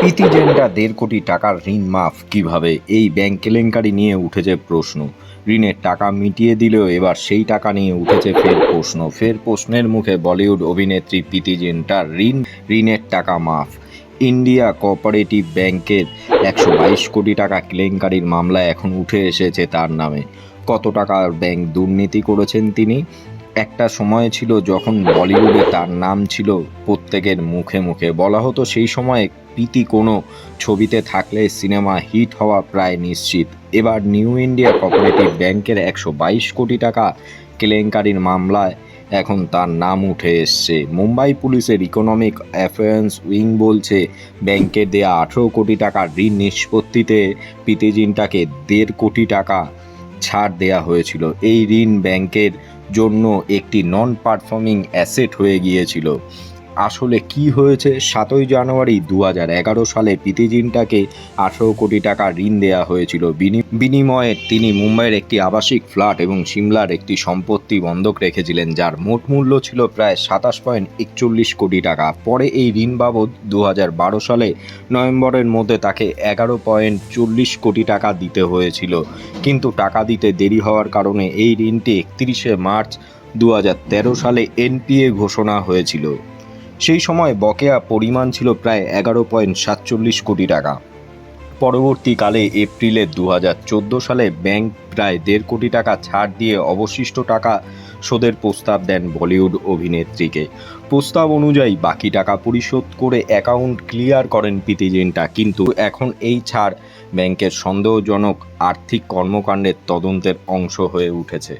প্রীতি জিন্টা ১.৫ কোটি টাকার ঋণ মাফ কিভাবে? এই ব্যাংক কেলেঙ্কারি নিয়ে উঠেছে প্রশ্ন। ঋণের টাকা মিটিয়ে দিলেও এবার সেই টাকা নিয়ে উঠেছে ফের প্রশ্ন। ফের প্রশ্নের মুখে বলিউড অভিনেত্রী প্রীতি জিন্টার ঋণের টাকা মাফ। ইন্ডিয়া কোঅপারেটিভ ব্যাংকের ১২২ কোটি টাকা কেলেঙ্কারির মামলা এখন উঠে এসেছে তার নামে। কত টাকার ব্যাংক দুর্নীতি করেছেন তিনি? একটা সময় ছিল যখন বলিউডে তার নাম ছিল প্রত্যেকের মুখে মুখে। বলা হতো সেই সময়ে প্রীতি কোনো ছবিতে থাকলে সিনেমা হিট হওয়া প্রায় নিশ্চিত। এবার নিউ ইন্ডিয়া কোঅপারেটিভ ব্যাংকের ১২২ কোটি টাকা কেলেঙ্কারির মামলায় এখন তার নাম উঠে এসছে। মুম্বাই পুলিশের ইকোনমিক অ্যাফেয়ার্স উইং বলছে, ব্যাংকের দেয়া ১৮ কোটি টাকার ঋণ নিষ্পত্তিতে প্রীতি জিন্টাকে ১.৫ কোটি টাকা ছাড় দেয়া হয়েছিল। এই ঋণ ব্যাংকের জন্য একটি নন পারফর্মিং অ্যাসেট হয়ে গিয়েছিল। আসলে কি হয়েছে? ৭ই জানুয়ারি ২০১১ সালে প্রীতি জিন্টাকে ১৮ কোটি টাকা ঋণ দেওয়া হয়েছিল। বিনিময়ে তিনি মুম্বাইয়ের একটি আবাসিক ফ্ল্যাট এবং সিমলার একটি সম্পত্তি বন্ধক রেখেছিলেন, যার মোট মূল্য ছিল প্রায় ২৭.৪১ কোটি টাকা। পরে এই ঋণ বাবদ ২০১২ সালে নভেম্বরের মধ্যে তাকে ১১.৪০ কোটি টাকা দিতে হয়েছিল। কিন্তু টাকা দিতে দেরি হওয়ার কারণে এই ঋণটি ৩১শে মার্চ ২০১৩ সালে এনপিএ ঘোষণা হয়েছিল। সেই সময় বকেয়া পরিমাণ ছিল প্রায় ১১.৪৭ কোটি টাকা। পরবর্তীকালে এপ্রিলে ২০১৪ সালে ব্যাংক প্রায় ১.৫ কোটি টাকা ছাড় দিয়ে অবশিষ্ট টাকা শোধের প্রস্তাব দেন বলিউড অভিনেত্রীকে। প্রস্তাব অনুযায়ী বাকি টাকা পরিশোধ করে অ্যাকাউন্ট ক্লিয়ার করেন প্রীতি জিন্টা। কিন্তু এখন এই ছাড় ব্যাংকের সন্দেহজনক আর্থিক কর্মকাণ্ডের তদন্তের অংশ হয়ে উঠেছে।